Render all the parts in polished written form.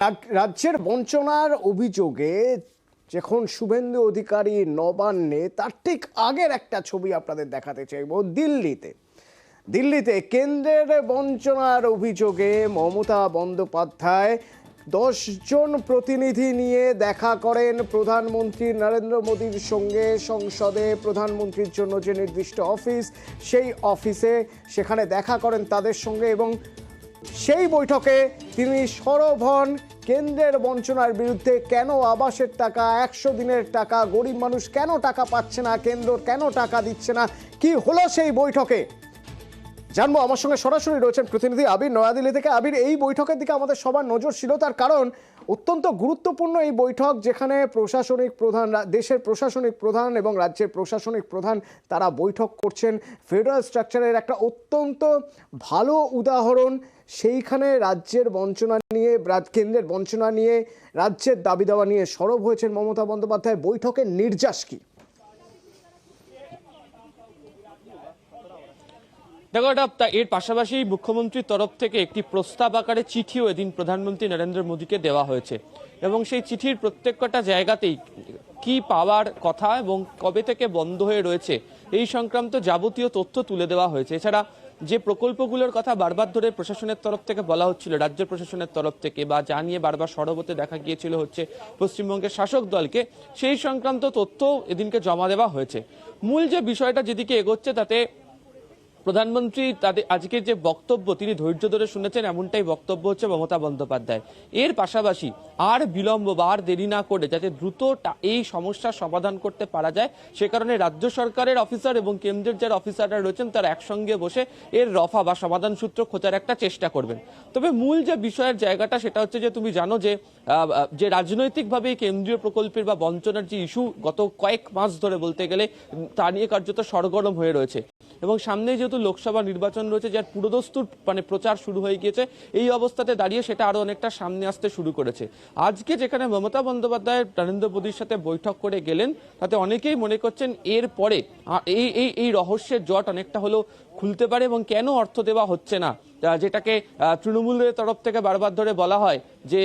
রাজ্যের বঞ্চনার অভিযোগে যখন শুভেন্দু অধিকারী নবান্নে তার ঠিক আগের একটা ছবি আপনাদের দেখাতে চাইব। দিল্লিতে কেন্দ্রের বঞ্চনার অভিযোগে মমতা বন্দ্যোপাধ্যায় 10 জন প্রতিনিধি নিয়ে দেখা করেন প্রধানমন্ত্রী নরেন্দ্র মোদীর সঙ্গে। সংসদে প্রধানমন্ত্রীর জন্য যে নির্দিষ্ট অফিস, সেই অফিসে সেখানে দেখা করেন তাদের সঙ্গে এবং সেই বৈঠকে তিনি সরব হন কেন্দ্রের বঞ্চনার বিরুদ্ধে। কেন আবাসের টাকা, 100 দিনের টাকা, গরিব মানুষ কেন টাকা পাচ্ছে না, কেন্দ্র কেন টাকা দিচ্ছে না, কি হলো সেই বৈঠকে জানবো। আমার সঙ্গে সরাসরি রয়েছেন প্রতিনিধি আবির নয়াদিল্লি থেকে। আবির, এই বৈঠকের দিকে আমাদের সবার নজর ছিল, তার কারণ অত্যন্ত গুরুত্বপূর্ণ এই বৈঠক, যেখানে প্রশাসনিক প্রধান, দেশের প্রশাসনিক প্রধান এবং রাজ্যের প্রশাসনিক প্রধান তারা বৈঠক করছেন। ফেডারেল স্ট্রাকচারের একটা অত্যন্ত ভালো উদাহরণ। সেইখানে রাজ্যের বঞ্চনা নিয়ে, কেন্দ্রের বঞ্চনা নিয়ে, রাজ্যের দাবি দাওয়া নিয়ে সরব হয়েছেন মমতা বন্দ্যোপাধ্যায়। বৈঠকের নির্যাস কি? দেখো, এর পাশাপাশি মুখ্যমন্ত্রীর তরফ থেকে একটি প্রস্তাব আকারে চিঠিও এদিন প্রধানমন্ত্রী নরেন্দ্র মোদীকে দেওয়া হয়েছে এবং সেই চিঠির প্রত্যেকটা জায়গাতেই কি পাওয়ার কথা এবং কবে থেকে বন্ধ হয়ে রয়েছে এই সংক্রান্ত যাবতীয় তথ্য তুলে দেওয়া হয়েছে। এছাড়া যে প্রকল্পগুলোর কথা বারবার ধরে প্রশাসনের তরফ থেকে বলা হচ্ছিল, রাজ্য প্রশাসনের তরফ থেকে, বা যা নিয়ে বারবার সরব হতে দেখা গিয়েছিল হচ্ছে পশ্চিমবঙ্গের শাসক দলকে, সেই সংক্রান্ত তথ্য এদিনকে জমা দেওয়া হয়েছে। মূল যে বিষয়টা যেদিকে এগোচ্ছে তাতে প্রধানমন্ত্রী তাদের আজকের যে বক্তব্য তিনি ধৈর্য ধরে শুনেছেন, এমনটাই বক্তব্য হচ্ছে মমতা বন্দ্যোপাধ্যায়। এর পাশাপাশি আর বিলম্ব বা আর দেরি না করে যাতে দ্রুত এই সমস্যার সমাধান করতে পারা যায়, সে কারণে রাজ্য সরকারের অফিসার এবং কেন্দ্রের যারা অফিসাররা রয়েছেন তারা একসঙ্গে বসে এর রফা বা সমাধান সূত্র খোঁজার একটা চেষ্টা করবেন। তবে মূল যে বিষয়ের জায়গাটা সেটা হচ্ছে যে তুমি জানো যে রাজনৈতিকভাবে কেন্দ্রীয় প্রকল্পের বা বঞ্চনার যে ইস্যু গত কয়েক মাস ধরে বলতে গেলে তা নিয়ে কার্যত সরগরম হয়ে রয়েছে এবং সামনে যেহেতু লোকসভা নির্বাচন রয়েছে যার পুরোদস্তুর প্রচার শুরু হয়ে গিয়েছে, এই অবস্থাতে দাঁড়িয়ে সেটা আরো অনেকটা সামনে আসতে শুরু করেছে। আজকে যেখানে মমতা বন্দ্যোপাধ্যায় নরেন্দ্র মোদীর সাথে বৈঠক করে গেলেন, তাতে অনেকেই মনে করছেন এর পরে এই রহস্যের জট অনেকটা হলেও খুলতে পারে এবং কেন অর্থ দেওয়া হচ্ছে না, যেটাকে তৃণমূলের তরফ থেকে বারবার ধরে বলা হয় যে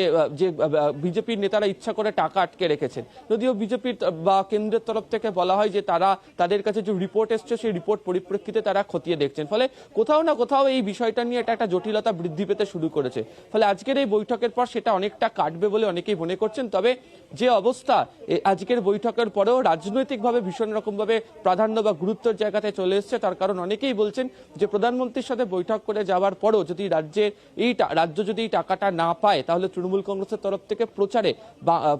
বিজেপির নেতারা ইচ্ছা করে টাকা আটকে রেখেছেন, যদিও বিজেপির বা কেন্দ্রের তরফ থেকে বলা হয় যে তাদের কাছে যে রিপোর্ট এসছে সেই রিপোর্ট পরিপ্রেক্ষিতে তারা খতিয়ে দেখছেন। ফলে কোথাও না কোথাও এই বিষয়টা নিয়ে এটা একটা জটিলতা বৃদ্ধি পেতে শুরু করেছে। ফলে আজকের এই বৈঠকের পর সেটা অনেকটা কাটবে বলে অনেকেই মনে করছেন। তবে যে অবস্থা আজকের বৈঠকের পরেও রাজনৈতিকভাবে ভীষণ রকমভাবে প্রাধান্য বা গুরুত্বের জায়গাতে চলে এসছে, তার কারণ অনেকেই বলছেন যে প্রধানমন্ত্রীর সাথে বৈঠক করে যাওয়ার পরও যদি রাজ্য যদি এই টাকাটা না পায়, তাহলে তৃণমূল কংগ্রেসের তরফ থেকে প্রচারে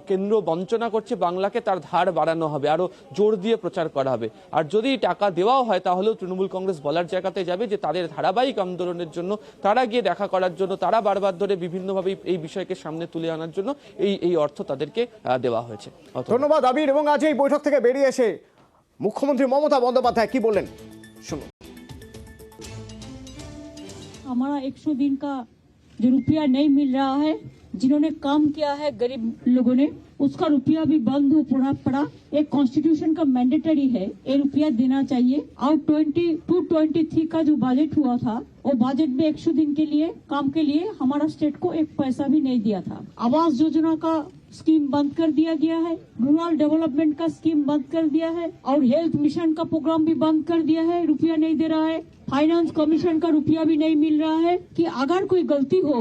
কেন্দ্র বঞ্চনা করছে বাংলাকে, তার ধার বাড়ানো হবে, আরো জোর দিয়ে প্রচার করা হবে। আর যদি টাকা দেওয়াও হয় তাহলেও তৃণমূল কংগ্রেস বলার জায়গাতে যাবে যে তাদের ধারাবাহিক আন্দোলনের জন্য, তারা গিয়ে দেখা করার জন্য, তারা বারবার ধরে বিভিন্নভাবে এই বিষয়কে সামনে তুলে আনার জন্য এই অর্থ তাদেরকে দেওয়া হয়েছে। ধন্যবাদ আবির। এবং আজ এই বৈঠক থেকে বেরিয়ে এসে মুখ্যমন্ত্রী মমতা বন্দ্যোপাধ্যায় কি বললেন শুনুন। हमारा 100 दिन का जो रुपया नहीं मिल रहा है, जिन्होंने काम किया है गरीब लोगों ने, उसका रुपया भी बंद हो पड़ा। एक कॉन्स्टिट्यूशन का मैंडेटरी है, ये रुपया देना चाहिए। और 22-23 का जो बजट हुआ था, वो बजट में 100 दिन के लिए काम के लिए हमारा स्टेट को एक पैसा भी नहीं दिया था। आवास योजना का स्कीम बंद कर दिया गया है, रूरल डेवलपमेंट का स्कीम बंद कर दिया है, और हेल्थ मिशन का प्रोग्राम भी बंद कर दिया है, रुपया नहीं दे रहा है। फाइनेंस कमीशन का रुपया भी नहीं मिल रहा है कि अगर कोई गलती हो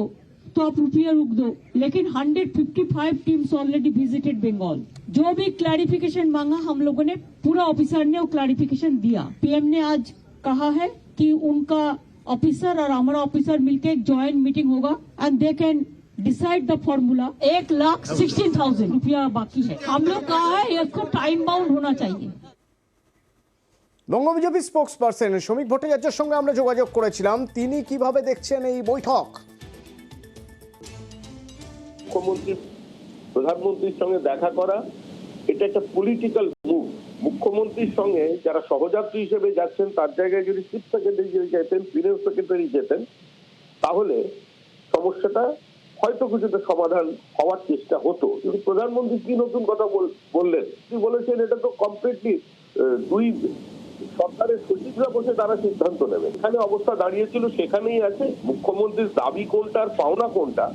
तो आप रुपया रुक दो। लेकिन 155 टीम्स ऑलरेडी विजिटेड बंगाल। जो भी क्लैरिफिकेशन मांगा हम लोगों ने, पूरा ऑफिसर ने वो क्लैरिफिकेशन दिया। पीएम ने आज कहा है कि उनका ऑफिसर और हमारा ऑफिसर मिलकर एक ज्वाइंट मीटिंग होगा and they can decide the formula. 1,16,000 रुपया बाकी है। हम लोग कहा है इसको टाइम बाउंड होना चाहिए। বঙ্গ বিজেপি স্পোক্স পার্সন শ্রমিক ভট্টাচার্যের সঙ্গে আমরা যোগাযোগ করেছিলাম। তিনি কিভাবে দেখছেন এই বৈঠক? প্রধানমন্ত্রীর সঙ্গে দেখা করা এটা একটা পলিটিক্যাল মুভ। মুখ্যমন্ত্রীর সঙ্গে যারা সহযাত্রী হিসেবে যাচ্ছেন তার জায়গায় যদি চিফ সেক্রেটারি যেতেন, ফিনান্স সেক্রেটারি যেতেন, তাহলে সমস্যাটা হয়তো কিছুটা সমাধান হওয়ার চেষ্টা হতো। কিন্তু প্রধানমন্ত্রী কি নতুন কথা বললেন? তিনি বলেছেন এটা তো কমপ্লিটলি দুই সরকারের সচিবরা বসে তারা সিদ্ধান্ত নেবে। এখানে অবস্থা দাঁড়িয়েছিল সেখানেই আছে। মুখ্যমন্ত্রীর দাবি কোনটা আর পাওনা কোনটা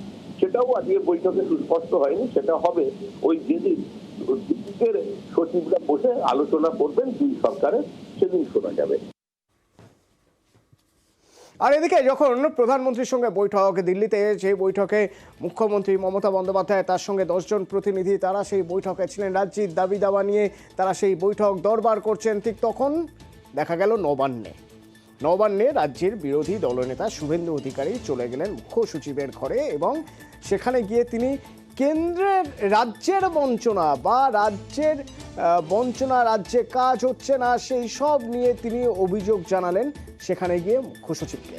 সেটাও আজকে বৈঠকে সুস্পষ্ট হয়নি। সেটা হবে ওই যেদিন দিল্লির সচিবরা বসে আলোচনা করবেন দুই সরকারের, সেদিন শোনা যাবে। আর এদিকে যখন প্রধানমন্ত্রীর সঙ্গে বৈঠক দিল্লিতে, সেই বৈঠকে মুখ্যমন্ত্রী মমতা বন্দ্যোপাধ্যায় তার সঙ্গে 10 জন প্রতিনিধি তারা সেই বৈঠকে ছিলেন, রাজ্যের দাবি দাবা নিয়ে তারা সেই বৈঠক দরবার করছেন। ঠিক তখন দেখা গেল নবান্নে রাজ্যের বিরোধী দলনেতা শুভেন্দু অধিকারী চলে গেলেন মুখ্য সচিবের ঘরে এবং সেখানে গিয়ে তিনি কেন্দ্রের রাজ্যের বঞ্চনা রাজ্যে কাজ হচ্ছে না সেই সব নিয়ে তিনি অভিযোগ জানালেন সেখানে গিয়ে মুখ্য সচিবকে।